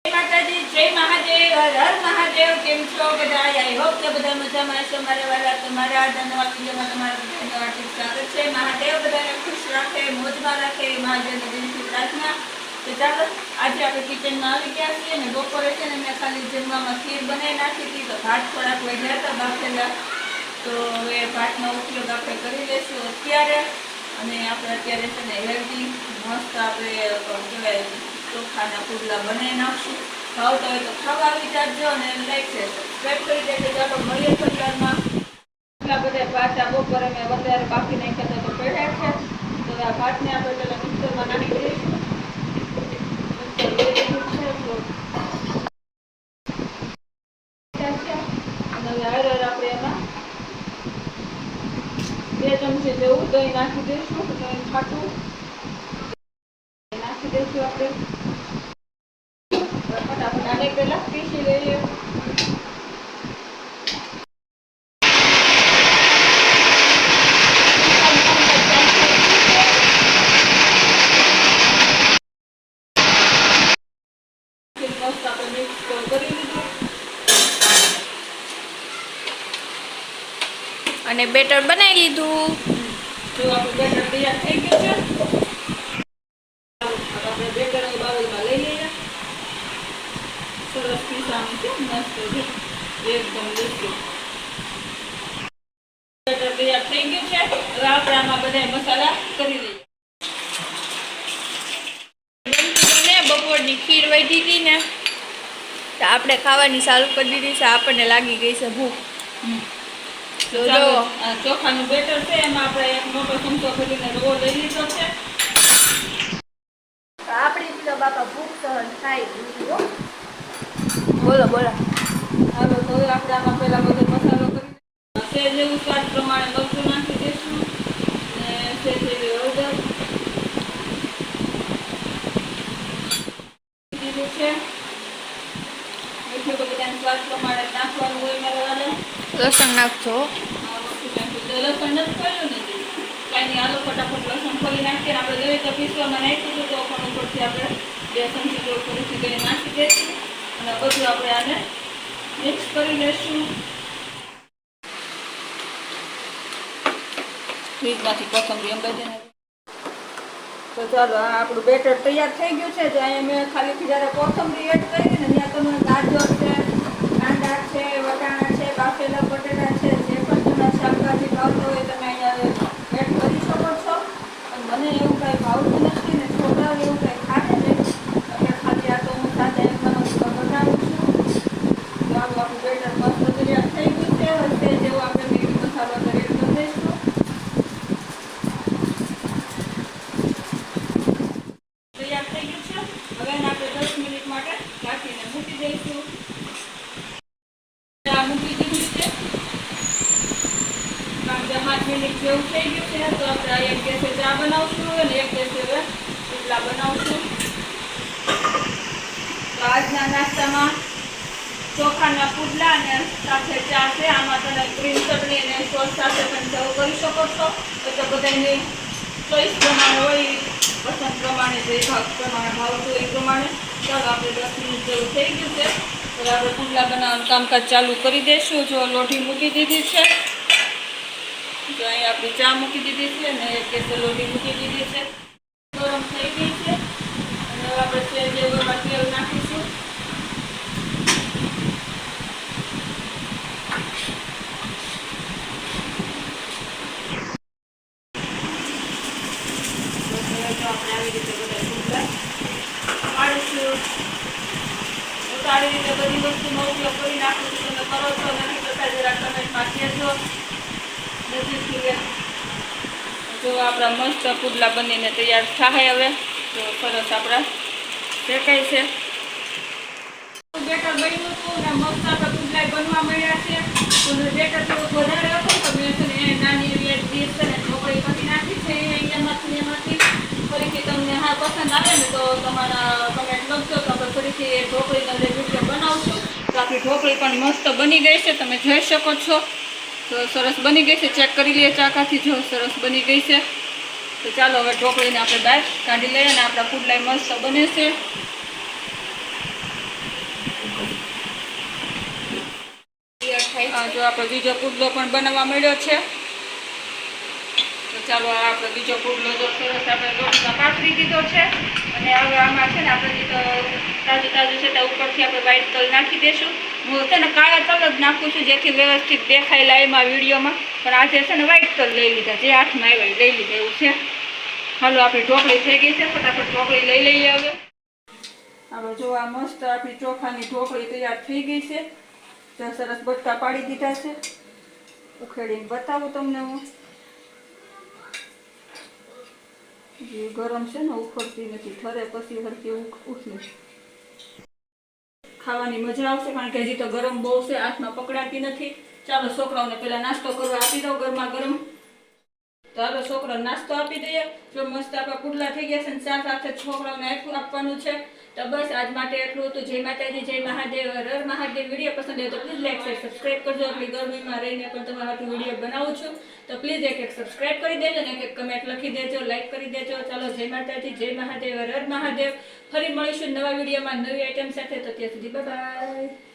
માતાજી, જય મહાદેવ, હર હર મહાદેવ. કેમ છો બધા? આઈ હોપ કે બધા મજામાં હશો. મારા વાલા તમારા આજના નવા વિડીયોમાં તમારા બધાનું હાર્દિક સ્વાગત છે. મહાદેવ બધાને ખુશ રાખે, મોજમાં રાખે, મહાદેવને દિલથી પ્રાર્થના. તો ચાલો આજે આપણે કિચનમાં આવી ગયા છીએ ને બપોરે છે ને મેં ખાલી જમવામાં ખીર બનાવી નાખી હતી, તો ભાત થોડાક વધ્યા હતા બાફેલા, તો હવે ભાતનો ઉપયોગ આપણે કરી લઈશું અત્યારે. અને આપણે અત્યારે છે ને હેલ્ધી મસ્ત આપણે કહેવાય ચોખાના પુડલા બનાવી નાખશું. ભાવતા હોય તો ખાવા આવી જાજો અને લાઈક છે સબસ્ક્રાઈબ કરી દેજો. તો આપણે મળીએ પરિવારમાં. એટલા બધા ભાત આ બપોરે મેં વધારે બાફી નાખ્યા તો પડ્યા છે, તો આ ભાતને આપણે પેલા મિક્સરમાં નાખી દઈશું. અને હવે આપણે એમાં 2 ચમચી જેવું દહીં નાખી દઈશું. દહીં ખાટું નાખી દઈશું આપણે. ફટાફટ આને પહેલા પીસી લઈએ. મસ્ત આપણે મિક્સ કરી લીધું અને બેટર બનાવી લીધું. જો આપણું બેટર તૈયાર થઈ ગયું છે. આપણે બેટર બાઉલમાં લઈ લઈએ. સરસ પીસાનું છે, મસ્ત છે, એકદમ લિક્વિડ. બેટર તૈયાર થઈ ગયું છે. હવે આપણે આમાં બધા મસાલા કરી લઈએ. બપોરની ખીર વધી હતી ને તો આપણે ખાવાની ચાલુ કરી દીધી છે. આપણને લાગી ગઈ છે ભૂખ. તો જો ચોખાનું બેટર છે, એમાં આપણે એક મોટો ચમચો ભરીને રવો લઈ લીધો છે. આપણી તો બાપા ભૂખ સહન થાય. બોલો બોલો. હાલો, તો હવે આપણે આમાં પહેલા બધો મસાલો કરી સેજ જેવું સ્વાદ પ્રમાણે મરચું નાખી દઈશું ને સેજ જેવી હળદર દીધું છે. મીઠું તો બધાને સ્વાદ પ્રમાણે નાખવાનું હોય. મારા વાળા લસણ નાખજો. લસણ નથી ખોલ્યું ને કાંઈ નહીં. હાલો ફટાફટ લસણ ખોલી નાખીએ. આપણે જોઈએ તો પીસવામાં નાખ્યું હતું, તો પણ ઉપરથી આપણે 2 ચમચી જેવું ફરીથી દહીં નાખી દઈશું અને બધું આપણે આને મિક્સ કરી લઈશું. ફ્રીજમાંથી કોથમરી અંબાજીને. તો ચાલો, આ આપણું બેટર તૈયાર થઈ ગયું છે. જે અહીંયા મેં ખાલી જ્યારે કોથમરી એડ કરી ને ત્યાં તમે ગાજર છે, કાંદા છે, વટાણા છે, બાફેલા બટેટા છે, જે પણ તમે શાકભાજી ભાવતો હોય તમે અહીંયા એડ કરી શકો છો. પણ મને એવું કાંઈ ભાવતું નથી ને છોકરાઓ એવું કાંઈ ખાતે નહીં, એટલે ખાલી આ તો હું સાથે એકદમ બનાવું છું. તો આપણું બેટર મસ્ત તૈયાર થઈ ગયું છે. તે જેવું આપણે મીઠું મસાલો એડ કરી દઈશું. તૈયાર થઈ ગયું છે. હવે એને આપણે 10 મિનિટ માટે રાખીને મૂકી દઈશું. મૂકી દીધું છે. 5 મિનિટ જેવું થઈ ગયું છે. તો આપણે એક ગેસે ચા બનાવશું અને એક ગેસે હવે પુડલા બનાવશું. તો આજના નાસ્તામાં ચોખાના પુડલા અને સાથે ચા છે. આમાં તમે ગ્રીન ચટણી અને સોસ સાથે પણ સર્વ કરી શકો છો. તો બધાની ચોઈસ પ્રમાણે હોય, પસંદ પ્રમાણે, જે ભાગ પ્રમાણે ભાવતું એ પ્રમાણે. ચાલો, આપણે 10 મિનિટ જેવું થઈ ગયું છે. હવે આપણે પુડલા બનાવવાનું કામકાજ ચાલુ કરી દઈશું. જો લોઢી મૂકી દીધી છે. જો અહીં આપણી ચા મૂકી દીધી છે અને એક ગેસે લોઢી મૂકી દીધી છે. ગરમ થઈ ગઈ છે અને હવે આપણે સેજ જેવું તેલ નાખીશું. આપણે આવી રીતે બધા પુડલા પાડીશું. સારી રીતે બધી વસ્તુનો ઉપયોગ કરી નાખું છું. તમે કરો છો નથી કરતા જરા કમેન્ટમાં કહેજો. જો આપણા મસ્ત પુડલા બનીને તૈયાર થાય. હવે તો સરસ આપણા શેકાય છે. બેટર બન્યું હતું ને મસ્ત આપણા પુડલા બનવા મળ્યા છે. તો બેટર થોડુંક વધારે હતું તો મેં છે ને નાની એવી ડીશ છે ને ઢોકળી કરી નાખી છે. એમાંથી ફરીથી તમને હા પસંદ આવે ને તો તમારા કમેન્ટ લખજો. તો આપણે ફરીથી એ ઢોકળીનો જે વિડીયો બનાવશું. તો આપણી ઢોકળી પણ મસ્ત બની ગઈ છે, તમે જોઈ શકો છો. તો સરસ બની ગઈ છે. ચેક કરી લઈએ ચાકાથી. જો સરસ બની ગઈ છે. તો ચાલો હવે ઢોકળીને આપણે બહાર કાઢી લઈએ અને આપણા પુડલા મસ્ત બને છે. જો આપણે બીજો પુડલો પણ બનાવવા મળ્યો છે. તો ચાલો આપણે બીજો પુડલો જો સરસ આપણે લોટમાં પાથરી દીધો છે. અને હવે આમાં છે ને આપણે તાજું છે ત્યાં ઉપરથી આપણે વ્હાઈટ તલ નાખી દઈશું. હું છે ને કાળા તલ જ નાખું છું જેથી વ્યવસ્થિત દેખાય લાઈમાં વિડીયોમાં. પણ આજે છે ને વ્હાઈટ તલ લઈ લીધા, જે હાથમાં આવ્યા લઈ લીધા એવું છે. હાલો આપણી ઢોકળી થઈ ગઈ છે, ફટાફટ ઢોકળી લઈ લઈએ હવે. હવે જો આ મસ્ત આપણી ચોખાની ઢોકળી તૈયાર થઈ ગઈ છે. ત્યાં સરસ બટકા પાડી દીધા છે. ઉખેડીને બતાવું તમને હું. જે ગરમ છે ને ઉખડતી નથી, ઠરે પછી હરખી ઉઠે. ખાવાની મજા આવશે કારણ કે હજી તો ગરમ બહુ છે, હાથમાં પકડાતી નથી. ચાલો છોકરાઓને પેલા નાસ્તો કરવા આપી દઉં ગરમા ગરમ. તો હવે છોકરાઓને નાસ્તો આપી દઈએ. જો મસ્ત આપણા પુડલા થઈ ગયા છે ને ચા સાથે છોકરાઓને આપવાનું છે. તો બસ આજ માટે એટલું હતું. જય માતાજી, જય મહાદેવ, હર હર મહાદેવ. વિડીયો પસંદ આવ્યો તો પ્લીઝ લાઈક શેર સબસ્ક્રાઈબ કરજો. આટલી ગરમીમાં રહીને પણ તમારા હાથે વિડીયો બનાવું છું તો પ્લીઝ એક સબસ્ક્રાઈબ કરી દેજો ને એક કમેન્ટ લખી દેજો, લાઈક કરી દેજો. ચાલો જય માતાજી, જય મહાદેવ, હર હર મહાદેવ. ફરી મળીશું નવા વિડીયોમાં નવી આઈટમ સાથે. તો ત્યાં સુધી બાય બાય.